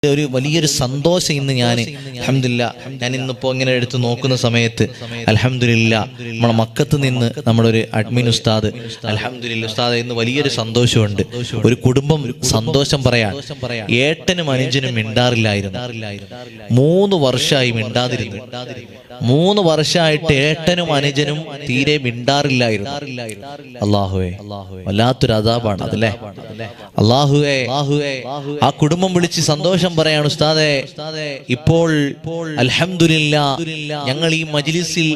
ഒരു വലിയൊരു സന്തോഷം ഇന്ന് ഞാൻ ഇന്നിപ്പോ ഇങ്ങനെ എടുത്ത് നോക്കുന്ന സമയത്ത് അൽഹംദുലില്ലാ നമ്മളെ മക്കത്ത് നിന്ന് നമ്മളൊരു അഡ്മിൻ ഉസ്താദ് അൽഹംദുലില്ലാ ഉസ്താദ് ഇന്ന് വലിയൊരു സന്തോഷമുണ്ട്. ഒരു കുടുംബം സന്തോഷം പറയാൻ ഏട്ടനും അനുജനും മിണ്ടാറില്ലായിരുന്നു. 3 വർഷമായി മിണ്ടാതിരുന്നു. 3 വർഷമായിട്ട് ഏട്ടനും അനുജനും തീരെ മിണ്ടാറില്ലായിരുന്നു. അല്ലാഹുവേ, വല്ലാത്തൊരു അദാബാണ് അതല്ലേ. അല്ലാഹുവേ, ആ കുടുംബം വിളിച്ച് സന്തോഷം പറയാണ്, ഉസ്താദേ ഇപ്പോൾ അൽഹംദുലില്ലാ ഞങ്ങൾ ഈ മജ്ലിസിൽ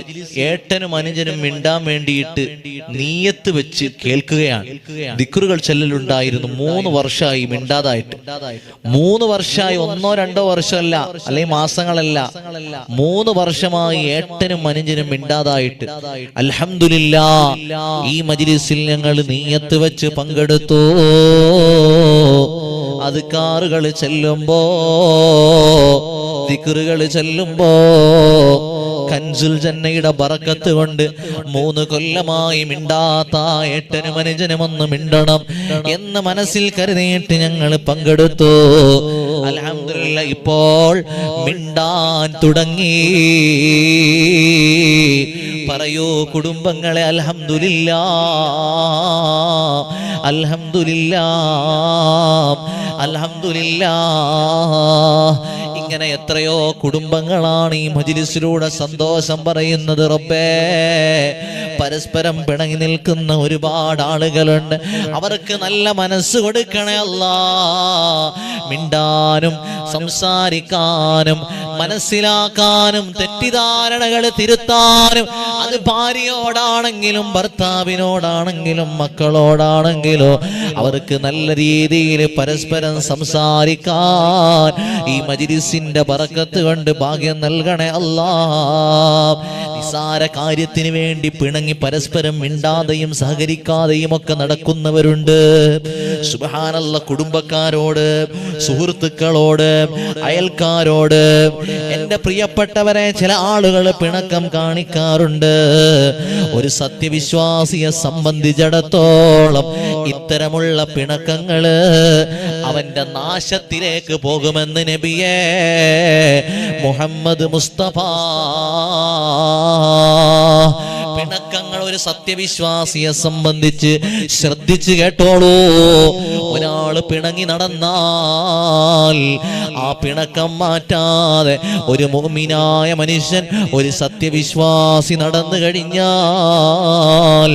ഏട്ടനും അനുജനും മിണ്ടാൻ വേണ്ടിയിട്ട് നിയ്യത്ത് വെച്ച് കേൾക്കുകയാണ്. ദിക്റുകൾ ചെല്ലലുണ്ടായിരുന്നു. 3 വർഷമായി മിണ്ടാതായിട്ട്. 3 വർഷമായി, 1-2 വർഷമല്ല, അല്ലെങ്കിൽ മാസങ്ങളല്ല, 3 വർഷമായി ഏട്ടനും അനുജനും മിണ്ടാതായിട്ട്. അൽഹംദുലില്ലാ ഈ മജ്ലിസിൽ ഞങ്ങൾ നിയ്യത്ത് വെച്ച് പങ്കെടുത്തു. അദ്കാറുകൾ ചെല്ലുമ്പോ, ദിക്റുകൾ ചെല്ലുമ്പോ കൻസുൽ ജന്നയുടെ ബറക്കത്ത് കൊണ്ട് 3 കൊല്ലമായി മിണ്ടാത്ത ഏട്ടനും അനുജനും ഒന്ന് മിണ്ടണം എന്ന് മനസ്സിൽ കരുതിയിട്ട് ഞങ്ങൾ പങ്കെടുത്തു. അൽഹംദുലില്ലാ ഇപ്പോൾ മിണ്ടാൻ തുടങ്ങി. പറയൂ കുടുംബങ്ങളെ, അൽഹംദുലില്ലാ, അൽഹംദുലില്ലാ, അൽഹംദുലില്ലാ. ഇങ്ങനെ എത്രയോ കുടുംബങ്ങളാണ് ഈ മജ്ലിസിലൂടെ സന്തോഷം പറയുന്നത്. റബ്ബേ, പരസ്പരം പിണങ്ങി നിൽക്കുന്ന ഒരുപാട് ആളുകളുണ്ട്. അവർക്ക് നല്ല മനസ്സ് കൊടുക്കണേ അല്ലാ. മിണ്ടാനും സംസാരിക്കാനും മനസ്സിലാക്കാനും തെറ്റിദ്ധാരണകൾ തിരുത്താനും, അത് ഭാര്യയോടാണെങ്കിലും ഭർത്താവിനോടാണെങ്കിലും മക്കളോടാണെങ്കിലോ, അവർക്ക് നല്ല രീതിയിൽ പരസ്പരം സംസാരിക്കാൻ ഈ മജ്ലിസിന്റെ ബറക്കത്ത് കൊണ്ട് ഭാഗ്യം നൽകണേ അല്ലാ. നിസാര കാര്യത്തിന് വേണ്ടി പിണങ്ങി പരസ്പരം മിണ്ടാതെയും സഹകരിക്കാതെയും ഒക്കെ നടക്കുന്നവരുണ്ട്. സുബ്ഹാനല്ലാഹ്. കുടുംബക്കാരോട്, സുഹൃത്തുക്കളോട്, അയൽക്കാരോട്, എന്റെ പ്രിയപ്പെട്ടവരെ, ചില ആളുകൾ പിണക്കം കാണിക്കാറുണ്ട്. ഒരു സത്യവിശ്വാസിയെ സംബന്ധിച്ചിടത്തോളം ഇത്തരമുള്ള പിണക്കങ്ങള് അവന്റെ നാശത്തിലേക്ക് പോകുമെന്ന് നബിയേ മുഹമ്മദ് മുസ്തഫ. പിണക്കങ്ങൾ ഒരു സത്യവിശ്വാസിയെ സംബന്ധിച്ച് ശ്രദ്ധിച്ചു കേട്ടോളൂ. ഒരാള് പിണങ്ങി നടന്നാൽ ആ പിണക്കം മാറ്റാതെ ഒരു മുഅ്മിനായ മനുഷ്യൻ, ഒരു സത്യവിശ്വാസി നടന്നു കഴിഞ്ഞാൽ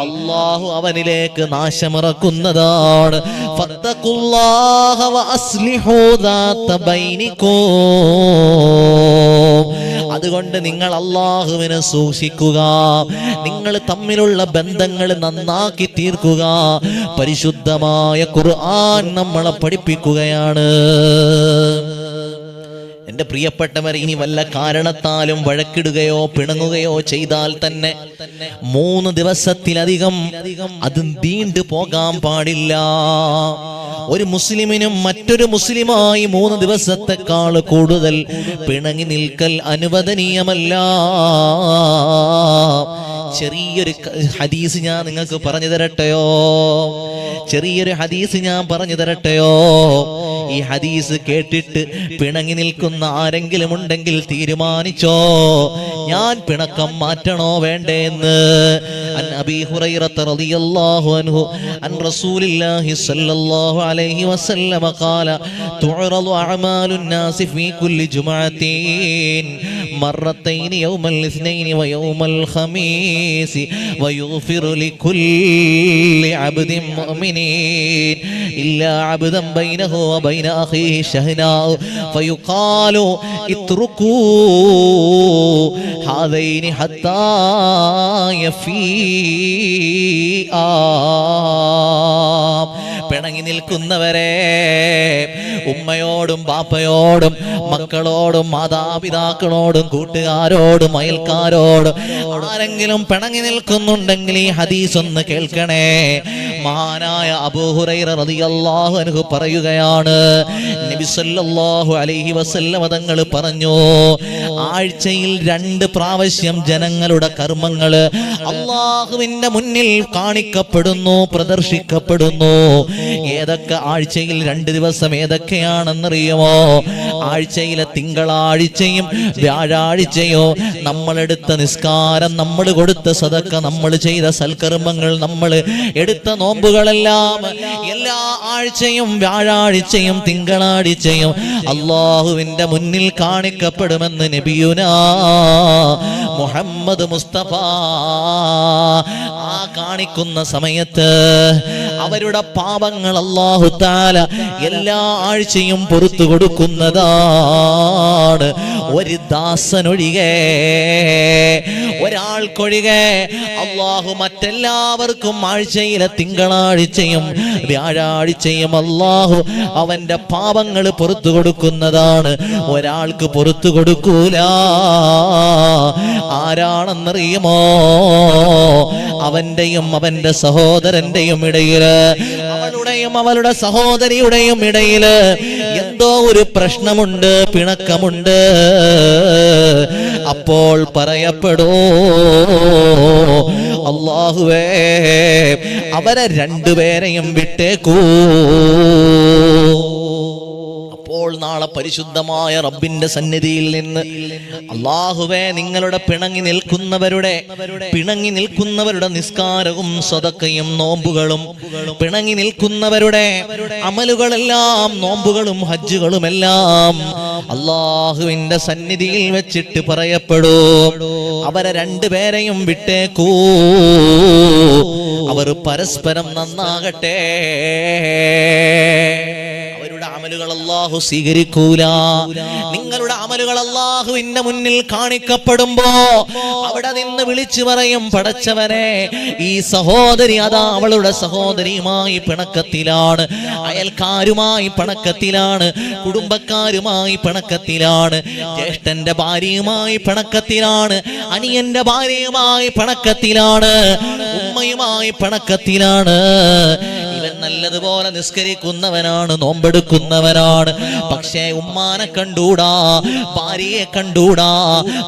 അല്ലാഹു അവനിലേക്ക് നാശമിറക്കുന്നതാണ്. ഫത്തഖുല്ലാഹ വഅസ്ലിഹൂ ദാത ബൈനിക്കും. അതുകൊണ്ട് നിങ്ങൾ അല്ലാഹുവിനെ സൂക്ഷിക്കുക. നിങ്ങൾ തമ്മിലുള്ള ബന്ധങ്ങൾ നന്നാക്കി തീർക്കുക. പരിശുദ്ധമായ ഖുർആൻ നമ്മളെ പഠിപ്പിക്കുകയാണ്. എന്റെ പ്രിയപ്പെട്ടവർ, ഇനി വല്ല കാരണത്താലും വഴക്കിടുകയോ പിണങ്ങുകയോ ചെയ്താൽ തന്നെ 3 ദിവസത്തിലധികം അത് നീണ്ടു പോകാൻ പാടില്ല. ഒരു മുസ്ലിമിനും മറ്റൊരു മുസ്ലിമായി 3 ദിവസത്തെക്കാൾ കൂടുതൽ പിണങ്ങി നിൽക്കൽ അനുവദനീയമല്ല. ചെറിയൊരു ഹദീസ് ഞാൻ നിങ്ങൾക്ക് പറഞ്ഞു തരട്ടെയോ? ചെറിയൊരു ഹദീസ് ഞാൻ പറഞ്ഞു തരട്ടെയോ? ഈ ഹദീസ് കേട്ടിട്ട് പിണങ്ങി നിൽക്കുന്ന ആരെങ്കിലും ഉണ്ടെങ്കിൽ തീരുമാനിച്ചോ, ഞാൻ പിണക്കം മാറ്റണോ വേണ്ടേന്ന്. അൻ അബീ ഹുറൈറത റളിയല്ലാഹു അൻഹു അൻ റസൂലില്ലാഹി സ്വല്ലല്ലാഹു അലൈഹി വസല്ലമ ഖാല തുഅറദു അഅമാലുൻ നാസി ഫീ കുല്ലി ജുമഅത്തിൻ മറത്തൈൻ യൗമൽ ഇസ്നൈൻ വയൗമൽ ഖമീസ് വയുഗ്ഫിറു ലികുല്ലി അബ്ദിൻ മുഅ്മിനീൻ ഇല്ലാ അബ്ദൻ ബൈനഹു വബൈന അഖീഹി ശഹ്നാ ഫയുഖാലു ഇത്റുകൂ ഹാദൈനി ഹത്താ യഫീആ. പിണങ്ങി നിൽക്കുന്നവരെ, ഉമ്മയോടും ബാപ്പയോടും മക്കളോടും മാതാപിതാക്കളോടും കൂട്ടുകാരോടും അയൽക്കാരോടും ആരെങ്കിലും പിണങ്ങി നിൽക്കുന്നുണ്ടെങ്കിൽ ഈ ഹദീസ് ഒന്ന് കേൾക്കണേ. മഹാനായ അബൂ ഹുറൈറ റളിയല്ലാഹു അൻഹു പറയുകയാണ്, നബി സല്ലല്ലാഹു അലൈഹി വസല്ലം തങ്ങൾ പറഞ്ഞു, ആഴ്ചയിൽ 2 പ്രാവശ്യം ജനങ്ങളുടെ കർമ്മങ്ങള് അള്ളാഹുവിന്റെ മുന്നിൽ കാണിക്കപ്പെടുന്നു, പ്രദർശിക്കപ്പെടുന്നു. ഏതൊക്കെ ആഴ്ചയിൽ 2 ദിവസം ഏതൊക്കെയാണെന്നറിയുമോ? ആഴ്ചയിലെ തിങ്കളാഴ്ചയും വ്യാഴാഴ്ചയോ നമ്മളെടുത്ത നിസ്കാരം, നമ്മൾ കൊടുത്ത സദക്ക, നമ്മൾ ചെയ്ത സൽക്കർമ്മങ്ങൾ, നമ്മൾ എടുത്ത നോമ്പുകളെല്ലാം എല്ലാ ആഴ്ചയും വ്യാഴാഴ്ചയും തിങ്കളാഴ്ചയും അള്ളാഹുവിന്റെ മുന്നിൽ കാണിക്കപ്പെടുമെന്ന് നബിയുനാ മുഹമ്മദ് മുസ്തഫ. ആ കാണിക്കുന്ന സമയത്ത് അവരുടെ പാപങ്ങൾ അല്ലാഹു തആല എല്ലാ ആഴ്ചയും പുറത്തു കൊടുക്കുന്നതാണ്. ഒരു ദാസനൊഴികെ, ഒരാൾക്കൊഴികെ അല്ലാഹു മറ്റെല്ലാവർക്കും ആഴ്ചയിലെ തിങ്കളാഴ്ചയും വ്യാഴാഴ്ചയും അല്ലാഹു അവന്റെ പാപങ്ങൾ പുറത്തു കൊടുക്കുന്നതാണ്. ഒരാൾക്ക് പുറത്തു കൊടുക്കൂല. ആരാണെന്നറിയുമോ? അവന്റെയും അവന്റെ സഹോദരന്റെയും ഇടയില്, അവളുടെയും അവളുടെ സഹോദരിയുടെയും ഇടയില് എന്തോ ഒരു പ്രശ്നമുണ്ട്, പിണക്കമുണ്ട്. അപ്പോൾ പറയപ്പെടൂ, അല്ലാഹുവേ അവരെ 2 പേരെയും വിട്ടേക്കൂ. അപ്പോൾ നാളെ പരിശുദ്ധമായ റബ്ബിന്റെ സന്നിധിയിൽ നിന്ന് അല്ലാഹുവേ നിങ്ങളുടെ പിണങ്ങി നിൽക്കുന്നവരുടെ നിസ്കാരവും സദക്കയും നോമ്പുകളും, പിണങ്ങി നിൽക്കുന്നവരുടെ അമലുകളെല്ലാം, നോമ്പുകളും ഹജ്ജുകളും എല്ലാം അല്ലാഹുവിന്റെ സന്നിധിയിൽ വെച്ചിട്ട് പറയപ്പെടൂ, അവരെ 2 പേരെയും വിട്ടേക്കൂ. അവർ പരസ്പരം നന്നാകട്ടെ. അമലുകൾ അല്ലാഹു സ്വീകരിക്കൂല. നിങ്ങളുടെ അമലുകൾ അല്ലാഹുവിന്റെ മുന്നിൽ കാണിക്കപ്പെടുമ്പോ അവിടെ നിന്ന് വിളിച്ചു പറയും, പടച്ചവനെ ഈ സഹോദരി അതാ അവളുടെ സഹോദരിയുമായി പിണക്കത്തിലാണ്, അയൽക്കാരുമായി പിണക്കത്തിലാണ്, കുടുംബക്കാരുമായി പിണക്കത്തിലാണ്, ജ്യേഷ്ഠന്റെ ഭാര്യയുമായി പിണക്കത്തിലാണ്, അനിയന്റെ ഭാര്യയുമായി പിണക്കത്തിലാണ്, ഉമ്മയുമായി പിണക്കത്തിലാണ്. ഇവൻ നല്ലതുപോലെ നിസ്കരിക്കുന്നവനാണ്, നോമ്പെടുക്കുന്നവനാണ്, പക്ഷേ ഉമ്മാനെ കണ്ടൂടാ, ഭാര്യയെ കണ്ടൂടാ,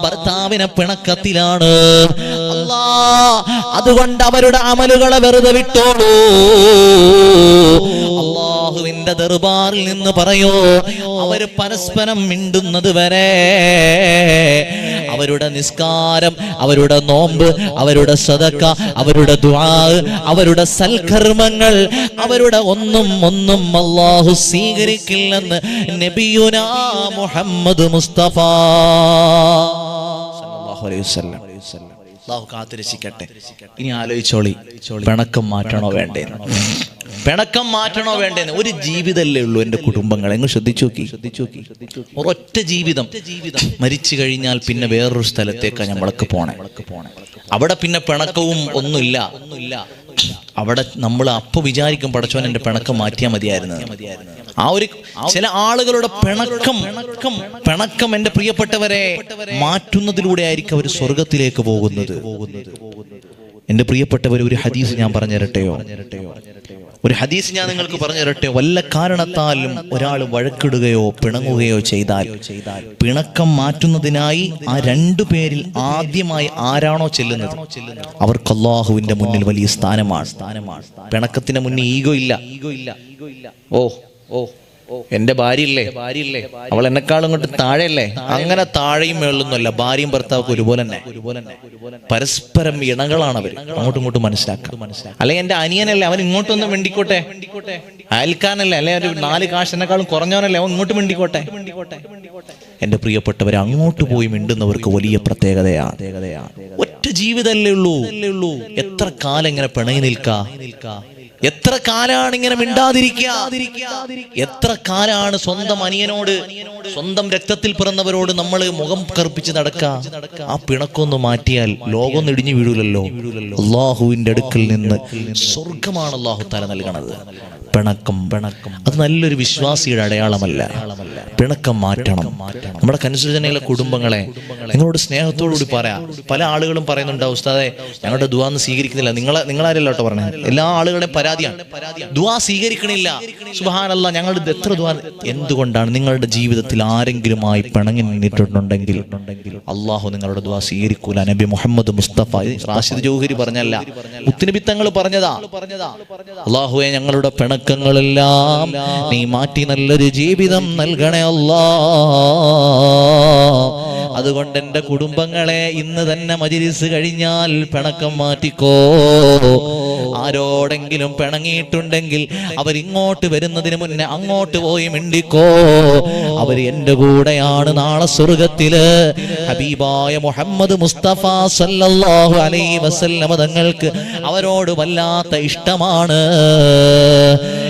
ഭർത്താവിനെ പിണക്കത്തിലാണ്. അല്ലാ, അതുകൊണ്ട് അവരുടെ അമലുകളെ വെറുതെ വിട്ടോളൂ. അല്ലാഹുവിന്റെ ദർബാറിൽ നിന്ന് പറയോ, അവര് പരസ്പരം മിണ്ടുന്നത് വരെ അവരുടെ നിസ്കാരം, അവരുടെ നോമ്പ്, അവരുടെ സദക്ക, അവരുടെ ദുആ, അവരുടെ സൽക്കർമ്മങ്ങൾ, അവരുടെ ഒന്നും അല്ലാഹു സ്വീകരിക്കില്ലെന്ന് നബിയുനാ മുഹമ്മദ് മുസ്തഫ സല്ലല്ലാഹു അലൈഹി വസല്ലം. അല്ലാഹു കാത്തിരക്ഷിക്കട്ടെ. ഇനി ആലോചിച്ചോളി, പിണക്കം മാറ്റണോ വേണ്ടേ? പിണക്കം മാറ്റണോ വേണ്ടേന്ന്? ഒരു ജീവിതമല്ലേ ഉള്ളൂ എൻ്റെ കുടുംബങ്ങളെ. നിങ്ങൾ ശ്രദ്ധിച്ചു നോക്കി. ഒരൊറ്റ ജീവിതം. മരിച്ചു കഴിഞ്ഞാൽ പിന്നെ വേറൊരു സ്ഥലത്തേക്കാണ് നമ്മളൊക്കെ പോണേ. അവിടെ പിന്നെ പിണക്കവും ഒന്നുമില്ല. അവിടെ നമ്മൾ അപ്പൊ വിചാരിക്കും, പടച്ചോൻ എൻ്റെ പിണക്കം മാറ്റിയാൽ മതിയായിരുന്നു. ആ ഒരു ചില ആളുകളുടെ പിണക്കം എൻ്റെ പ്രിയപ്പെട്ടവരെ മാറ്റുന്നതിലൂടെ ആയിരിക്കും അവർ സ്വർഗത്തിലേക്ക് പോകുന്നത്. എൻ്റെ പ്രിയപ്പെട്ടവർ, ഒരു ഹദീസ് ഞാൻ പറഞ്ഞു തരട്ടെയോ? ഒരു ഹദീസ് ഞാൻ നിങ്ങൾക്ക് പറഞ്ഞു തരട്ടെ. വല്ല കാരണത്താലും ഒരാൾ വഴക്കിടുകയോ പിണങ്ങുകയോ ചെയ്താൽ പിണക്കം മാറ്റുന്നതിനായി ആ 2 പേരിൽ ആദ്യമായി ആരാണോ ചെല്ലുന്നത് അവർക്ക് അല്ലാഹുവിന്റെ മുന്നിൽ വലിയ സ്ഥാനമാണ്. പിണക്കത്തിന്റെ മുന്നിൽ ഈഗോ ഇല്ല. ഓ എന്റെ ഭാര്യയില്ലേ, അവൾ എന്നെക്കാളും ഇങ്ങോട്ട് താഴെയല്ലേ, അങ്ങനെ താഴെയും മേളൊന്നുമല്ല. ഭാര്യയും ഭർത്താവും ഒരുപോലെ തന്നെ, പരസ്പരം ഇണകളാണ് അവർ. അങ്ങോട്ടും ഇങ്ങോട്ടും മനസ്സിലാക്കാം. അല്ലെങ്കിൽ എന്റെ അനിയനല്ലേ, അവൻ ഇങ്ങോട്ടൊന്ന് മിണ്ടിക്കോട്ടെ, അയൽക്കാരനല്ലേ, അല്ലെ ഒരു 4 കാശ് എന്നെക്കാളും കുറഞ്ഞവനല്ലേ, അവൻ ഇങ്ങോട്ട് മിണ്ടിക്കോട്ടെ. എന്റെ പ്രിയപ്പെട്ടവരെ, അങ്ങോട്ട് പോയി മിണ്ടുന്നവർക്ക് വലിയ പ്രത്യേകതയാണ്. ഒറ്റ ജീവിതമല്ലേ ഉള്ളൂ. എത്ര കാലം ഇങ്ങനെ പിണങ്ങി നിൽക്കാ? എത്ര കാലാണ് ഇങ്ങനെ മിണ്ടാതിരിക്കുക? എത്ര കാലാണ് സ്വന്തം അനിയനോട്, സ്വന്തം രക്തത്തിൽ പിറന്നവരോട് നമ്മൾ മുഖം കറുപ്പിച്ച് നടക്കുക? ആ പിണക്കൊന്ന് മാറ്റിയാൽ ലോകം ഇടിഞ്ഞു വീഴൂലല്ലോ. അല്ലാഹുവിന്റെ അടുക്കൽ നിന്ന് സ്വർഗമാണ് അല്ലാഹു തആല നൽകണത്. പിണക്കം അത് നല്ലൊരു വിശ്വാസിയുടെ അടയാളമല്ല. പിണക്കം മാറ്റണം. നമ്മുടെ കൻസുജനയിലെ കുടുംബങ്ങളെ നിങ്ങളോട് സ്നേഹത്തോടുകൂടി പറയാം. പല ആളുകളും പറയുന്നുണ്ട്, ഉസ്താദെ ഞങ്ങളുടെ ദുആ സ്വീകരിക്കുന്നില്ല. നിങ്ങളാരല്ലോ കേട്ടോ പറഞ്ഞത്, എല്ലാ ആളുകളുടെയും പരാതിയാണ്, ദുആ സ്വീകരിക്കണില്ല. സുബ്ഹാനല്ലാഹ്, ഞങ്ങളുടെ എത്ര ദുആ. എന്തുകൊണ്ടാണ്? നിങ്ങളുടെ ജീവിതത്തിൽ ആരെങ്കിലുമായി പിണങ്ങി നിന്നിട്ടുണ്ടെങ്കിൽ അള്ളാഹു നിങ്ങളുടെ ദുആ സ്വീകരിക്കൂല. നബി മുഹമ്മദ് മുസ്തഫ, റാഷിദ് ജൗഹരി പറഞ്ഞല്ല, മുത്തുനബി തങ്ങൾ പറഞ്ഞതാ. അള്ളാഹുവേ, ഞങ്ങളുടെ പിണക്കങ്ങളെല്ലാം നീ മാറ്റി നല്ലൊരു ജീവിതം നൽകണേ അല്ലാ. അതുകൊണ്ട് എൻ്റെ കുടുംബങ്ങളെ, ഇന്ന് തന്നെ മജ്‌ലിസ് കഴിഞ്ഞാൽ പിണക്കം മാറ്റിക്കോ. ആരോടെങ്കിലും പിണങ്ങിയിട്ടുണ്ടെങ്കിൽ അവരിങ്ങോട്ട് വരുന്നതിന് മുന്നേ അങ്ങോട്ട് പോയി മിണ്ടിക്കോ. അവർ എൻ്റെ കൂടെയാണ് നാളെ സ്വർഗത്തില്. ഹബീബായ മുഹമ്മദ് മുസ്തഫ സല്ലല്ലാഹു അലൈഹി വസല്ലം തങ്ങൾക്ക് അവരോട് വല്ലാത്ത ഇഷ്ടമാണ്.